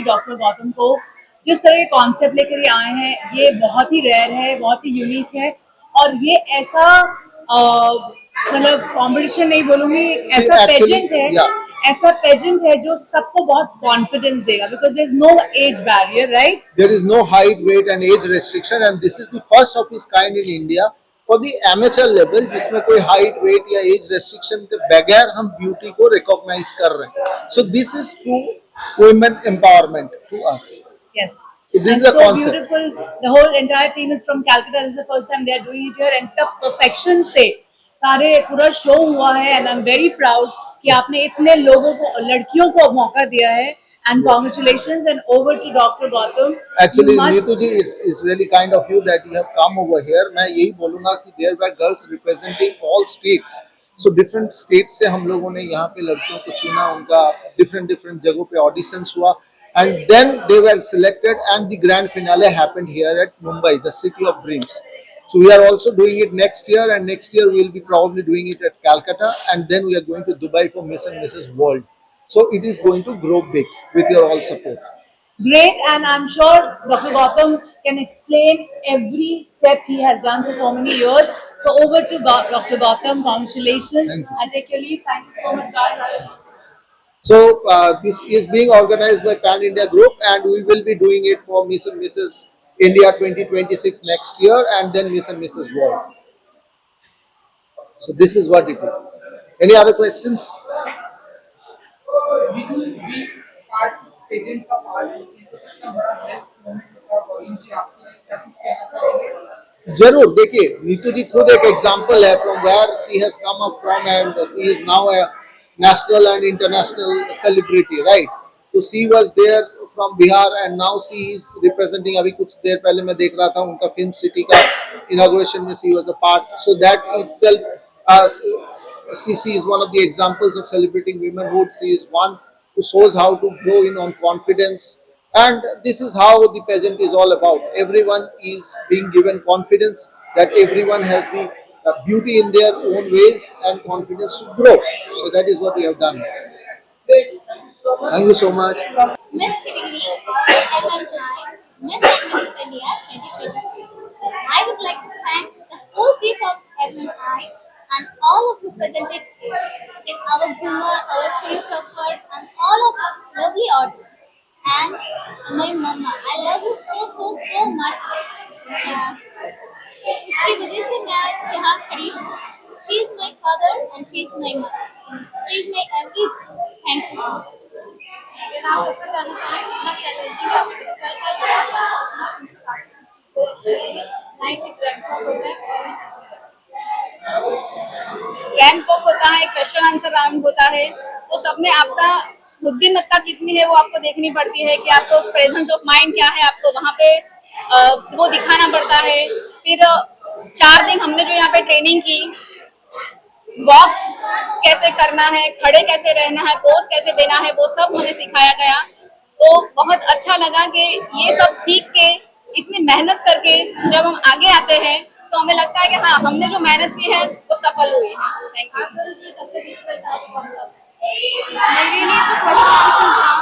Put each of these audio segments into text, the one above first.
Doctor Gautam को जिस तरह के कॉन्सेप्ट लेकर ये आए हैं, ये बहुत ही रेयर है, बहुत ही यूनिक है। और ये ऐसा मतलब कंपटीशन नहीं बोलूंगी, ऐसा पेजेंट है, ऐसा पेजेंट है जो सबको बहुत कॉन्फिडेंस देगा, because there is no age barrier, right? There is no height, weight and age restriction, and this is the first of its kind in India for the amateur level, जिसमें कोई height, weight या age restriction के बगैर हम beauty को recognize कर रहे हैं. So this is true women empowerment to us. Yes. So this And is a so concept. beautiful. The whole entire team is from Calcutta. This is the first time they are doing it here, and the perfection से सारे पूरा show हुआ है, and I'm very proud कि आपने इतने लोगों को, लड़कियों को मौका दिया है. And congratulations, and over to Dr. Gautam. Actually, Neetu ji, is really kind of you that you have come over here. मैं यही बोलूँगा कि there were girls representing all states. So different states से हम लोगों ने यहाँ पे लड़कियों को चुना, उनका different जगहों पे auditions हुआ, and then they were selected, and the grand finale happened here at Mumbai, the city of dreams. So we are also doing it next year, and next year we will be probably doing it at Calcutta, and then we are going to Dubai for Miss and Mrs. World. So it is going to grow big with your all support. Great, and I'm sure Dr. Gautam can explain every step he has done for so many years. So over to Dr. Gautam. Congratulations. Thank you. I take your leave. Thank you so much, guys. So this is being organized by Pan India Group, and we will be doing it for Miss and Mrs. India 2026 next year, and then Miss and Mrs. World. So this is what it is. Any other questions? Pageant का part होती है तो कितना बड़ा best moment होता है गौरी जी आपके लिए, क्या कुछ कहना चाहेंगे? जरूर. देखिए, नीतू जी खुद एक एग्जांपल है from where she has come up from, and she is now a national and international celebrity, right? So she was there from Bihar, and now she is representing. अभी कुछ देर पहले मैं देख रहा था उनका फिल्म सिटी का inauguration में she was a part. So that itself, she is one of the examples of celebrating womanhood. She is one who shows how to grow in on confidence, and this is how the pageant is all about. Everyone is being given confidence, that everyone has the beauty in their own ways and confidence to grow. So that is what we have done. Thank you so much. Miss Category FMI Miss and Mrs. India 2023. I would like to thank the whole team of FMI and all of you presented here, in our boomer, our choreographer, and all of our lovely audience. And my mama, I love you so much. उसकी वजह से मैं आज यहाँ खड़ी हूँ. She is my father and she is my mother. She is my everything. Thank you so much. अगर आप सबसे जानना चाहें कितना चैलेंजिंग है वीडियो का नाइस एक रैंक होता है और भी चीजें रैंक वॉक होता है, क्वेश्चन आंसर राउंड होता है, तो सब में आपका बुद्धिमत्ता कितनी है वो आपको देखनी पड़ती है कि आपको प्रेजेंस ऑफ माइंड क्या है, आपको वहाँ पे वो दिखाना पड़ता है. फिर 4 दिन हमने जो यहाँ पे ट्रेनिंग की, वॉक कैसे करना है, खड़े कैसे रहना है, पोज कैसे देना है, वो सब हमें सिखाया गया. तो बहुत अच्छा लगा कि ये सब सीख के इतनी मेहनत करके जब हम आगे आते हैं तो हमें लगता है कि हाँ, हमने जो मेहनत की है वो सफल हुई है. Thank you. आप ये सबसे डिफिकल्ट टास्क कौन सा था? मेरे लिए तो क्वेश्चन आंसर था.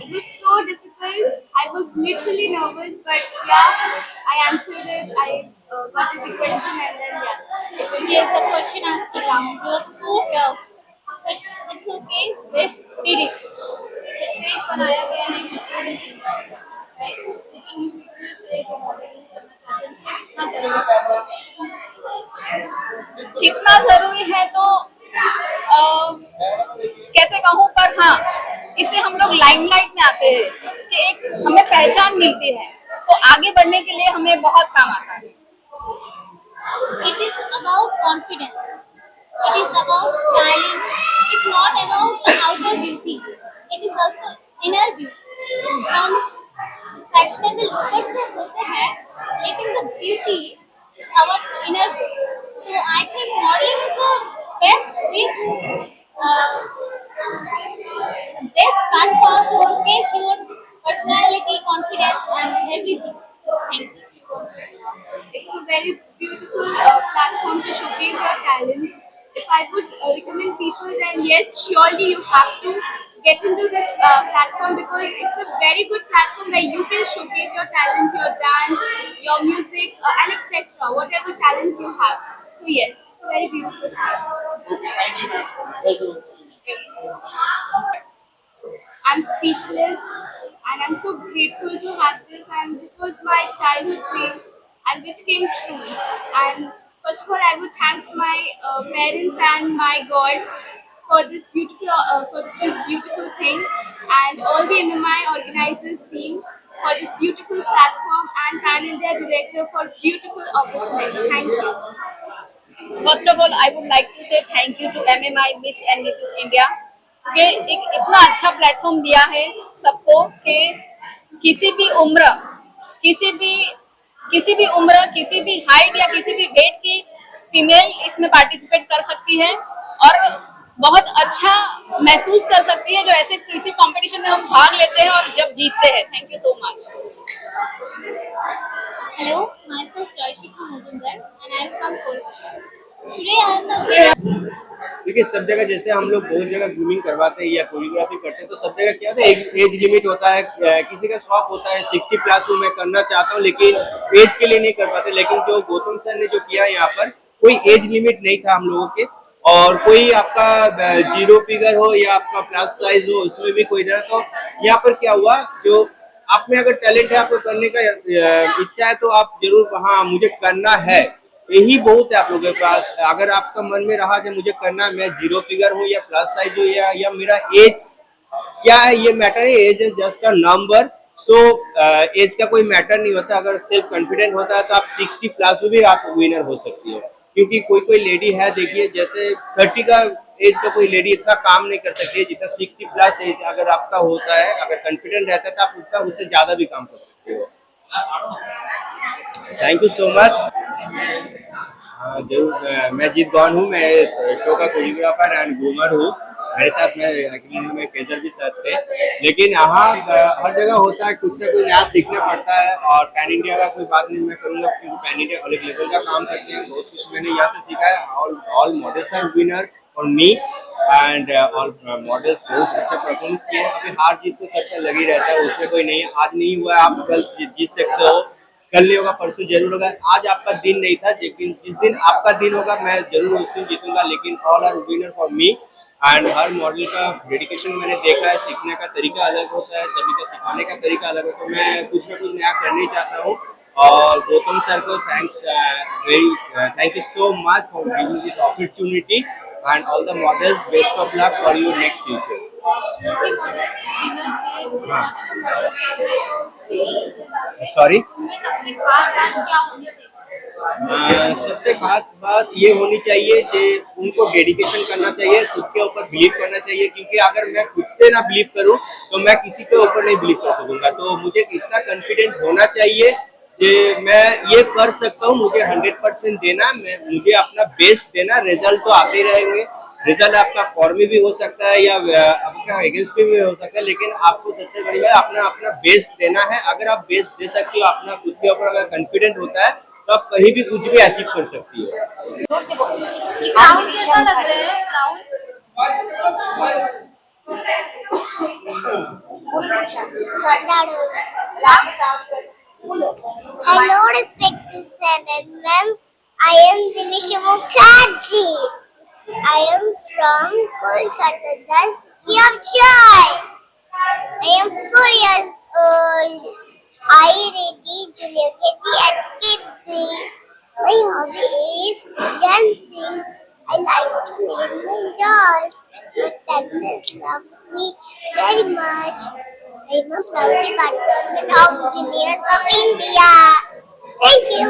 It was so difficult. I was literally nervous, but yeah, I answered it. I got the question, and then yes. Yes, the question answer round was so tough. But it's okay. We did it. ये stage बनाया गया है मुश्किल से, right? लेकिन you because से एक modelling करना चाहते हैं, कितना जरूरी है तो कैसे कहूँ, पर हाँ, इससे हम लोग लाइमलाइट में आते हैं कि एक हमें पहचान मिलती है, तो आगे बढ़ने के लिए हमें बहुत काम आता है. It is about confidence. It is about styling. It's not about the outer beauty. It is also inner beauty. हम fashionable ऊपर से होते हैं, लेकिन the beauty is our inner beauty. So I think modeling is the best way to best platform to showcase your personality, confidence, and everything. Thank you. It's a very beautiful platform to showcase your talent. If I would recommend people, then yes, surely you have to get into this platform because it's a very good platform where you can showcase your talent, your dance, your music, and etc. Whatever talents you have. So yes, it's a very beautiful thing. I'm speechless and I'm so grateful to have this, and this was my childhood dream and which came true. And first of all, I would thank my parents and my God for this beautiful thing, and all the MMI organizers team for this beautiful platform, and Pan India director for beautiful opportunity. Thank you. First of all I would like to say thank you to MMI Miss and Mrs India कि एक इतना अच्छा platform दिया है सबको कि किसी भी उम्र किसी भी किसी भी हाइट या किसी भी वेट की फीमेल इसमें पार्टिसिपेट कर सकती है और बहुत अच्छा महसूस कर सकती है जो ऐसे किसी कंपटीशन में हम भाग लेते हैं और जब जीतते हैं. Thank you so much. Hello, myself Charshika Mazumdar and I am from Kolkata. Today I am the देखिए सब जगह जैसे हम लोग बहुत जगह ग्रूमिंग करवाते हैं या कोरियोग्राफी करते हैं तो सब जगह क्या होता है एक एज लिमिट होता है. किसी का शौक होता है 60 प्लस में मैं करना चाहता हूँ लेकिन एज के लिए नहीं कर पाते. लेकिन जो गौतम सर ने जो किया यहाँ पर कोई एज लिमिट नहीं था हम लोगों के, और कोई आपका 0 फिगर हो या आपका प्लस साइज हो उसमें भी कोई ना. तो यहाँ पर क्या हुआ, जो आप में अगर टैलेंट है, आपको करने का इच्छा है तो आप जरूर हाँ मुझे करना है, यही बहुत है आप लोगों के पास. अगर आपका मन में रहा कि मुझे करना, मैं 0 फिगर हूँ या प्लस साइज हूँ या मेरा एज क्या है, ये मैटर है. Age is just a number. So age का कोई मैटर नहीं होता. अगर सेल्फ कॉन्फिडेंट होता है तो आप 60 प्लस में भी आप विनर हो सकती है. क्योंकि कोई लेडी है, देखिए जैसे 30 का एज का कोई लेडी इतना काम नहीं कर सकती है जितना 60 प्लस एज अगर आपका होता है. अगर कॉन्फिडेंट रहता है तो आप उतना उससे ज्यादा भी काम कर सकते हो. Thank you so much. जरूर मैं जीत गौन हूँ. मैं शो का कोरियोग्राफर एंड ग्रूमर हूँ. मेरे साथ में एक्चुअली में फेजर भी साथ थे. लेकिन यहाँ हर जगह होता है कुछ ना कुछ नया सीखना पड़ता है. और पैन इंडिया का कोई बात नहीं मैं करूँगा क्योंकि पैन इंडिया अलग लेवल का काम करते हैं. बहुत कुछ मैंने यहाँ से सीखा है. ऑल मॉडल्स आर विनर और मी एंड ऑल मॉडल्स बहुत अच्छा परफॉर्मेंस किए. अभी हार जीत तो सबका लगी रहता है, उसमें कोई नहीं. आज नहीं हुआ आप कल जीत सकते हो, कल नहीं होगा परसों जरूर होगा. आज आपका दिन नहीं था लेकिन जिस दिन आपका दिन होगा मैं जरूर उस दिन जीतूंगा. लेकिन all are winner for me. And हर मॉडल का डेडिकेशन मैंने देखा है. सीखने का तरीका अलग होता है, सभी का सिखाने का तरीका अलग होता है. तो मैं कुछ ना कुछ नया करना ही चाहता हूँ. और गौतम सर को thank you so much for giving this opportunity. And all the models best of luck for your next future. Sorry, सबसे खास बात क्या होनी चाहिए? सबसे खास बात ये होनी चाहिए कि उनको डेडिकेशन करना चाहिए, खुद के ऊपर बिलीव करना चाहिए. क्योंकि अगर मैं खुद पे ना बिलीव करूं तो मैं किसी के ऊपर नहीं बिलीव कर सकूंगा. तो मुझे इतना कॉन्फिडेंट होना चाहिए कि मैं ये कर सकता हूँ. मुझे 100% देना, मुझे अपना बेस्ट देना. रिजल्ट तो आते ही रहेंगे. रिजल्ट आपका फॉर्म में भी हो सकता है या आपका अगेंस्ट में भी हो सकता है. लेकिन आपको सबसे बड़ी बात अपना बेस्ट देना है. अगर आप बेस्ट दे सकते हो, अपना खुद के ऊपर अगर कॉन्फिडेंट होता है तो आप कहीं भी कुछ भी अचीव कर सकती हो. ये क्राउन कैसा लग रहा है? Crown Hello, respected Senate ma'am. I am Divisha Mukherjee. I am from Kolkata, the city of joy. I am 4 years old. I ready junior KG at kids. My hobby is dancing. I like to live in my dolls. My parents love me very much. I am a proud participant of Juniors of India. Thank you.